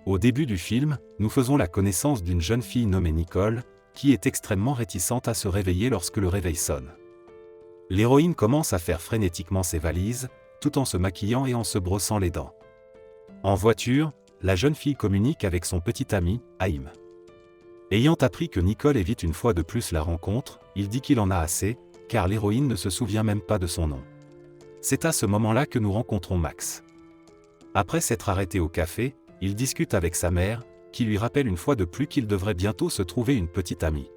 Au début du film, nous faisons la connaissance d'une jeune fille nommée Nicole, qui est extrêmement réticente à se réveiller lorsque le réveil sonne. L'héroïne commence à faire frénétiquement ses valises, tout en se maquillant et en se brossant les dents. En voiture, la jeune fille communique avec son petit ami, Haïm. Ayant appris que Nicole évite une fois de plus la rencontre, il dit qu'il en a assez, car l'héroïne ne se souvient même pas de son nom. C'est à ce moment-là que nous rencontrons Max. Après s'être arrêté au café, il discute avec sa mère, qui lui rappelle une fois de plus qu'il devrait bientôt se trouver une petite amie.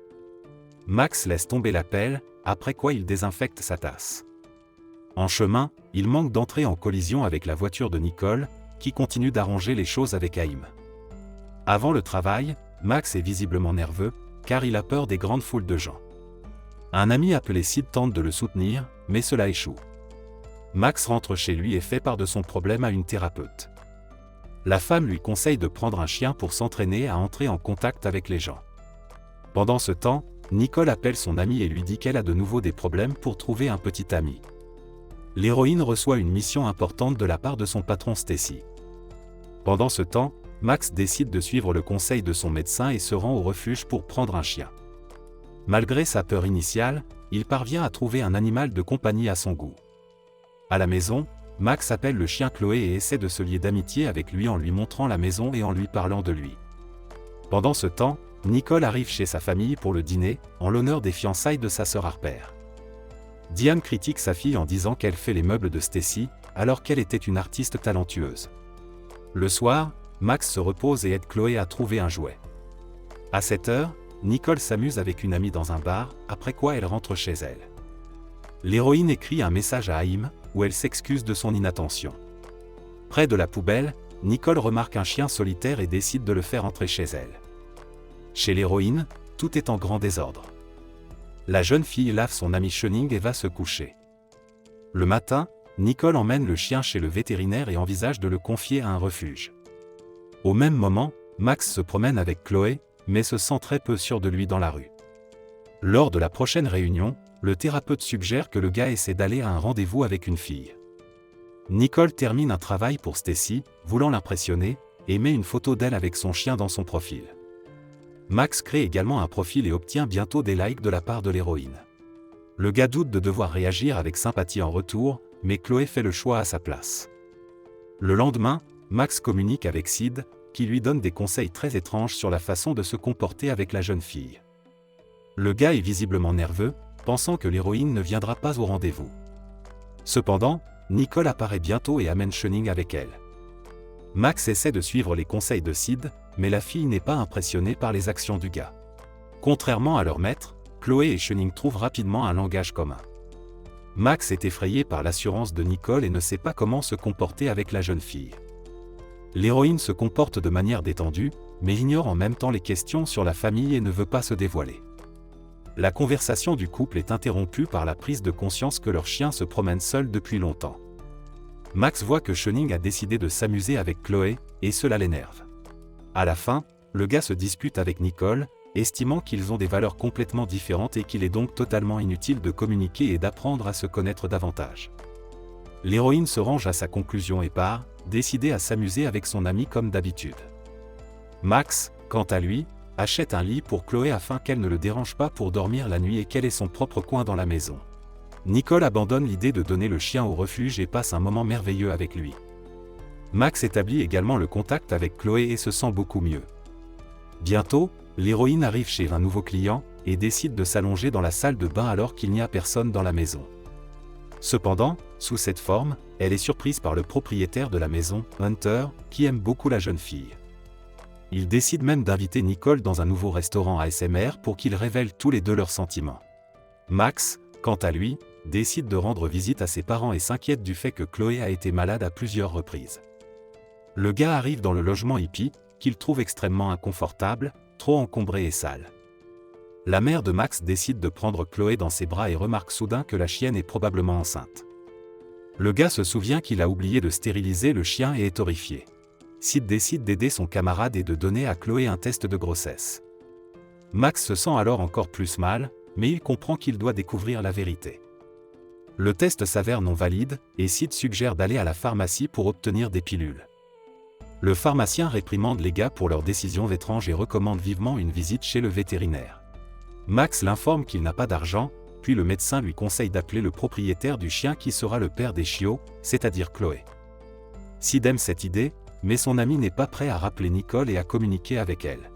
Max laisse tomber la pelle, après quoi il désinfecte sa tasse. En chemin, il manque d'entrer en collision avec la voiture de Nicole, qui continue d'arranger les choses avec Haïm. Avant le travail, Max est visiblement nerveux, car il a peur des grandes foules de gens. Un ami appelé Sid tente de le soutenir, mais cela échoue. Max rentre chez lui et fait part de son problème à une thérapeute. La femme lui conseille de prendre un chien pour s'entraîner à entrer en contact avec les gens. Pendant ce temps, Nicole appelle son amie et lui dit qu'elle a de nouveau des problèmes pour trouver un petit ami. L'héroïne reçoit une mission importante de la part de son patron Stacy. Pendant ce temps, Max décide de suivre le conseil de son médecin et se rend au refuge pour prendre un chien. Malgré sa peur initiale, il parvient à trouver un animal de compagnie à son goût. À la maison, Max appelle le chien Chloé et essaie de se lier d'amitié avec lui en lui montrant la maison et en lui parlant de lui. Pendant ce temps, Nicole arrive chez sa famille pour le dîner, en l'honneur des fiançailles de sa sœur Harper. Diane critique sa fille en disant qu'elle fait les meubles de Stacy, alors qu'elle était une artiste talentueuse. Le soir, Max se repose et aide Chloé à trouver un jouet. À cette heure, Nicole s'amuse avec une amie dans un bar, après quoi elle rentre chez elle. L'héroïne écrit un message à Haïm, où elle s'excuse de son inattention. Près de la poubelle, Nicole remarque un chien solitaire et décide de le faire entrer chez elle. Chez l'héroïne, tout est en grand désordre. La jeune fille lave son ami Chenning et va se coucher. Le matin, Nicole emmène le chien chez le vétérinaire et envisage de le confier à un refuge. Au même moment, Max se promène avec Chloé, mais se sent très peu sûr de lui dans la rue. Lors de la prochaine réunion, le thérapeute suggère que le gars essaie d'aller à un rendez-vous avec une fille. Nicole termine un travail pour Stacy, voulant l'impressionner, et met une photo d'elle avec son chien dans son profil. Max crée également un profil et obtient bientôt des likes de la part de l'héroïne. Le gars doute de devoir réagir avec sympathie en retour, mais Chloé fait le choix à sa place. Le lendemain, Max communique avec Sid, qui lui donne des conseils très étranges sur la façon de se comporter avec la jeune fille. Le gars est visiblement nerveux, pensant que l'héroïne ne viendra pas au rendez-vous. Cependant, Nicole apparaît bientôt et amène Chenning avec elle. Max essaie de suivre les conseils de Sid, mais la fille n'est pas impressionnée par les actions du gars. Contrairement à leur maître, Chloé et Chenning trouvent rapidement un langage commun. Max est effrayé par l'assurance de Nicole et ne sait pas comment se comporter avec la jeune fille. L'héroïne se comporte de manière détendue, mais ignore en même temps les questions sur la famille et ne veut pas se dévoiler. La conversation du couple est interrompue par la prise de conscience que leur chien se promène seul depuis longtemps. Max voit que Chenning a décidé de s'amuser avec Chloé, et cela l'énerve. À la fin, le gars se dispute avec Nicole, estimant qu'ils ont des valeurs complètement différentes et qu'il est donc totalement inutile de communiquer et d'apprendre à se connaître davantage. L'héroïne se range à sa conclusion et part, décidée à s'amuser avec son ami comme d'habitude. Max, quant à lui, achète un lit pour Chloé afin qu'elle ne le dérange pas pour dormir la nuit et qu'elle ait son propre coin dans la maison. Nicole abandonne l'idée de donner le chien au refuge et passe un moment merveilleux avec lui. Max établit également le contact avec Chloé et se sent beaucoup mieux. Bientôt, l'héroïne arrive chez un nouveau client et décide de s'allonger dans la salle de bain alors qu'il n'y a personne dans la maison. Cependant, sous cette forme, elle est surprise par le propriétaire de la maison, Hunter, qui aime beaucoup la jeune fille. Il décide même d'inviter Nicole dans un nouveau restaurant ASMR pour qu'ils révèlent tous les deux leurs sentiments. Max, quant à lui, décide de rendre visite à ses parents et s'inquiète du fait que Chloé a été malade à plusieurs reprises. Le gars arrive dans le logement hippie, qu'il trouve extrêmement inconfortable, trop encombré et sale. La mère de Max décide de prendre Chloé dans ses bras et remarque soudain que la chienne est probablement enceinte. Le gars se souvient qu'il a oublié de stériliser le chien et est horrifié. Sid décide d'aider son camarade et de donner à Chloé un test de grossesse. Max se sent alors encore plus mal, mais il comprend qu'il doit découvrir la vérité. Le test s'avère non valide, et Sid suggère d'aller à la pharmacie pour obtenir des pilules. Le pharmacien réprimande les gars pour leurs décisions étranges et recommande vivement une visite chez le vétérinaire. Max l'informe qu'il n'a pas d'argent, puis le médecin lui conseille d'appeler le propriétaire du chien qui sera le père des chiots, c'est-à-dire Chloé. Sid aime cette idée, mais son ami n'est pas prêt à rappeler Nicole et à communiquer avec elle.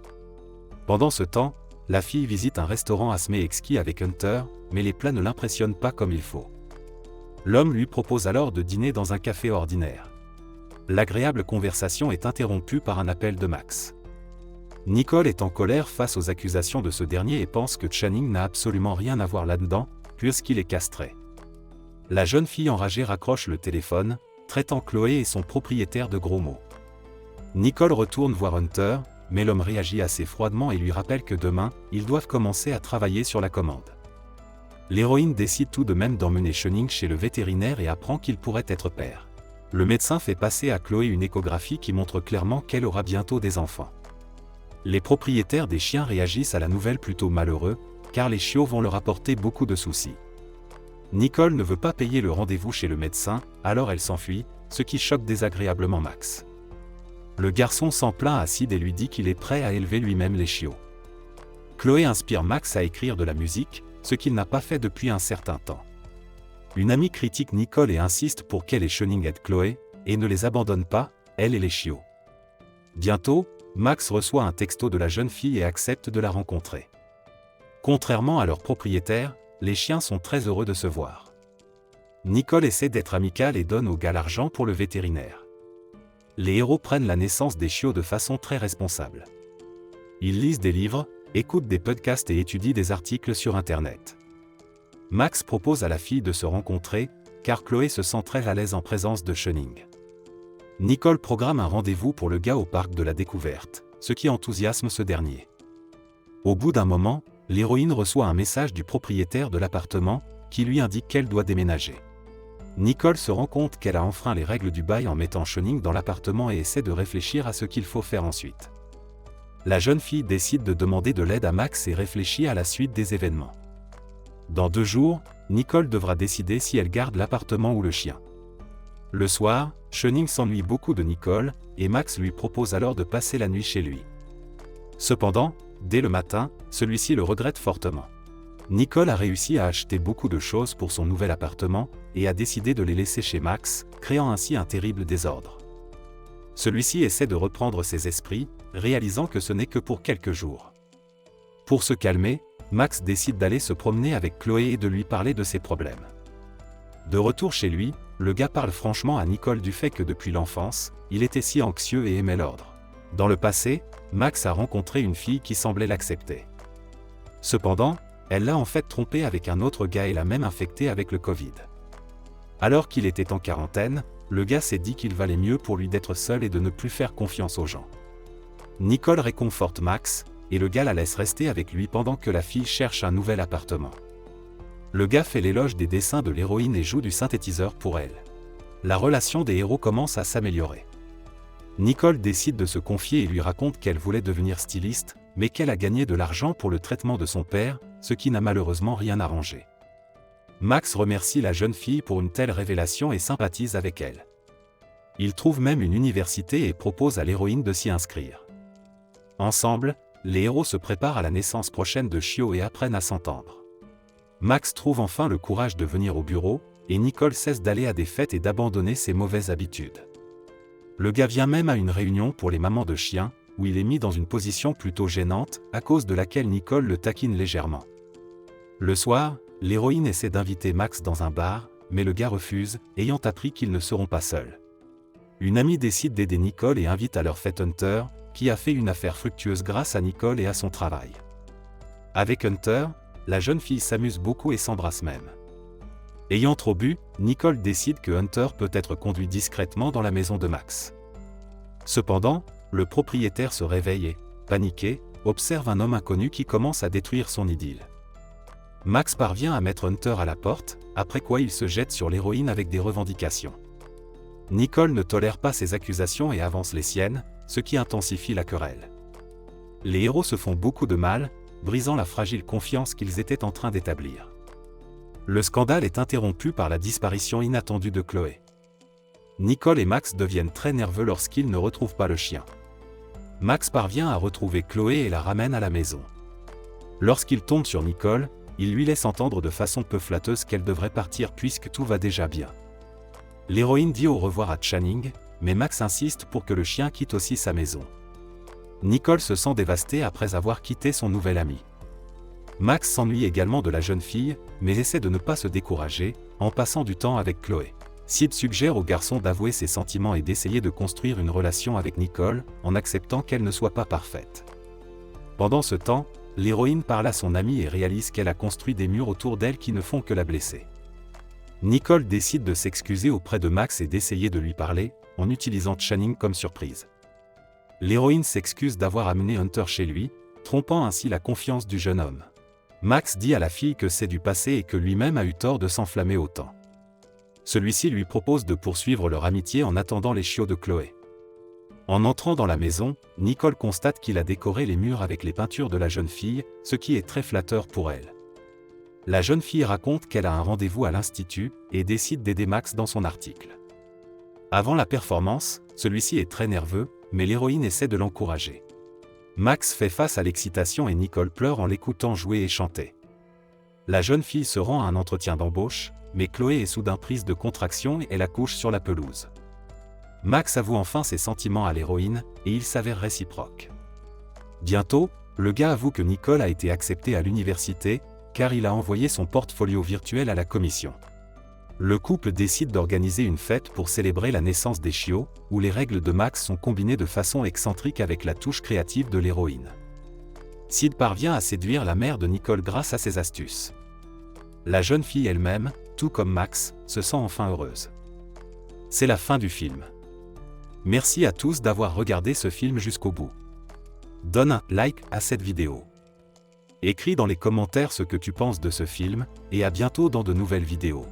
Pendant ce temps, la fille visite un restaurant à Smeexki avec Hunter, mais les plats ne l'impressionnent pas comme il faut. L'homme lui propose alors de dîner dans un café ordinaire. L'agréable conversation est interrompue par un appel de Max. Nicole est en colère face aux accusations de ce dernier et pense que Channing n'a absolument rien à voir là-dedans, puisqu'il est castré. La jeune fille enragée raccroche le téléphone, traitant Chloé et son propriétaire de gros mots. Nicole retourne voir Hunter, mais l'homme réagit assez froidement et lui rappelle que demain, ils doivent commencer à travailler sur la commande. L'héroïne décide tout de même d'emmener Channing chez le vétérinaire et apprend qu'il pourrait être père. Le médecin fait passer à Chloé une échographie qui montre clairement qu'elle aura bientôt des enfants. Les propriétaires des chiens réagissent à la nouvelle plutôt malheureux, car les chiots vont leur apporter beaucoup de soucis. Nicole ne veut pas payer le rendez-vous chez le médecin, alors elle s'enfuit, ce qui choque désagréablement Max. Le garçon s'en plaint à Sid et lui dit qu'il est prêt à élever lui-même les chiots. Chloé inspire Max à écrire de la musique, ce qu'il n'a pas fait depuis un certain temps. Une amie critique Nicole et insiste pour qu'elle et Channing aident Chloé, et ne les abandonne pas, elle et les chiots. Bientôt, Max reçoit un texto de la jeune fille et accepte de la rencontrer. Contrairement à leur propriétaire, les chiens sont très heureux de se voir. Nicole essaie d'être amicale et donne au gars l'argent pour le vétérinaire. Les héros prennent la naissance des chiots de façon très responsable. Ils lisent des livres, écoutent des podcasts et étudient des articles sur Internet. Max propose à la fille de se rencontrer, car Chloé se sent très à l'aise en présence de Channing. Nicole programme un rendez-vous pour le gars au parc de la découverte, ce qui enthousiasme ce dernier. Au bout d'un moment, l'héroïne reçoit un message du propriétaire de l'appartement, qui lui indique qu'elle doit déménager. Nicole se rend compte qu'elle a enfreint les règles du bail en mettant Channing dans l'appartement et essaie de réfléchir à ce qu'il faut faire ensuite. La jeune fille décide de demander de l'aide à Max et réfléchit à la suite des événements. Dans 2 jours, Nicole devra décider si elle garde l'appartement ou le chien. Le soir, Channing s'ennuie beaucoup de Nicole, et Max lui propose alors de passer la nuit chez lui. Cependant, dès le matin, celui-ci le regrette fortement. Nicole a réussi à acheter beaucoup de choses pour son nouvel appartement, et a décidé de les laisser chez Max, créant ainsi un terrible désordre. Celui-ci essaie de reprendre ses esprits, réalisant que ce n'est que pour quelques jours. Pour se calmer, Max décide d'aller se promener avec Chloé et de lui parler de ses problèmes. De retour chez lui, le gars parle franchement à Nicole du fait que depuis l'enfance, il était si anxieux et aimait l'ordre. Dans le passé, Max a rencontré une fille qui semblait l'accepter. Cependant, elle l'a en fait trompé avec un autre gars et l'a même infecté avec le Covid. Alors qu'il était en quarantaine, le gars s'est dit qu'il valait mieux pour lui d'être seul et de ne plus faire confiance aux gens. Nicole réconforte Max, et le gars la laisse rester avec lui pendant que la fille cherche un nouvel appartement. Le gars fait l'éloge des dessins de l'héroïne et joue du synthétiseur pour elle. La relation des héros commence à s'améliorer. Nicole décide de se confier et lui raconte qu'elle voulait devenir styliste, mais qu'elle a gagné de l'argent pour le traitement de son père, ce qui n'a malheureusement rien arrangé. Max remercie la jeune fille pour une telle révélation et sympathise avec elle. Il trouve même une université et propose à l'héroïne de s'y inscrire. Ensemble, les héros se préparent à la naissance prochaine de chiots et apprennent à s'entendre. Max trouve enfin le courage de venir au bureau, et Nicole cesse d'aller à des fêtes et d'abandonner ses mauvaises habitudes. Le gars vient même à une réunion pour les mamans de chiens, où il est mis dans une position plutôt gênante, à cause de laquelle Nicole le taquine légèrement. Le soir, l'héroïne essaie d'inviter Max dans un bar, mais le gars refuse, ayant appris qu'ils ne seront pas seuls. Une amie décide d'aider Nicole et invite à leur fête Hunter, qui a fait une affaire fructueuse grâce à Nicole et à son travail. Avec Hunter, la jeune fille s'amuse beaucoup et s'embrasse même. Ayant trop bu, Nicole décide que Hunter peut être conduit discrètement dans la maison de Max. Cependant, le propriétaire se réveille et, paniqué, observe un homme inconnu qui commence à détruire son idylle. Max parvient à mettre Hunter à la porte, après quoi il se jette sur l'héroïne avec des revendications. Nicole ne tolère pas ces accusations et avance les siennes, ce qui intensifie la querelle. Les héros se font beaucoup de mal, brisant la fragile confiance qu'ils étaient en train d'établir. Le scandale est interrompu par la disparition inattendue de Chloé. Nicole et Max deviennent très nerveux lorsqu'ils ne retrouvent pas le chien. Max parvient à retrouver Chloé et la ramène à la maison. Lorsqu'il tombe sur Nicole, il lui laisse entendre de façon peu flatteuse qu'elle devrait partir puisque tout va déjà bien. L'héroïne dit au revoir à Channing, mais Max insiste pour que le chien quitte aussi sa maison. Nicole se sent dévastée après avoir quitté son nouvel ami. Max s'ennuie également de la jeune fille, mais essaie de ne pas se décourager, en passant du temps avec Chloé. Sid suggère au garçon d'avouer ses sentiments et d'essayer de construire une relation avec Nicole, en acceptant qu'elle ne soit pas parfaite. Pendant ce temps, l'héroïne parle à son amie et réalise qu'elle a construit des murs autour d'elle qui ne font que la blesser. Nicole décide de s'excuser auprès de Max et d'essayer de lui parler, en utilisant Channing comme surprise. L'héroïne s'excuse d'avoir amené Hunter chez lui, trompant ainsi la confiance du jeune homme. Max dit à la fille que c'est du passé et que lui-même a eu tort de s'enflammer autant. Celui-ci lui propose de poursuivre leur amitié en attendant les chiots de Chloé. En entrant dans la maison, Nicole constate qu'il a décoré les murs avec les peintures de la jeune fille, ce qui est très flatteur pour elle. La jeune fille raconte qu'elle a un rendez-vous à l'institut et décide d'aider Max dans son article. Avant la performance, celui-ci est très nerveux, mais l'héroïne essaie de l'encourager. Max fait face à l'excitation et Nicole pleure en l'écoutant jouer et chanter. La jeune fille se rend à un entretien d'embauche, mais Chloé est soudain prise de contraction et elle accouche sur la pelouse. Max avoue enfin ses sentiments à l'héroïne, et ils s'avèrent réciproques. Bientôt, le gars avoue que Nicole a été acceptée à l'université, car il a envoyé son portfolio virtuel à la commission. Le couple décide d'organiser une fête pour célébrer la naissance des chiots, où les règles de Max sont combinées de façon excentrique avec la touche créative de l'héroïne. Sid parvient à séduire la mère de Nicole grâce à ses astuces. La jeune fille elle-même, tout comme Max, se sent enfin heureuse. C'est la fin du film. Merci à tous d'avoir regardé ce film jusqu'au bout. Donne un like à cette vidéo. Écris dans les commentaires ce que tu penses de ce film, et à bientôt dans de nouvelles vidéos.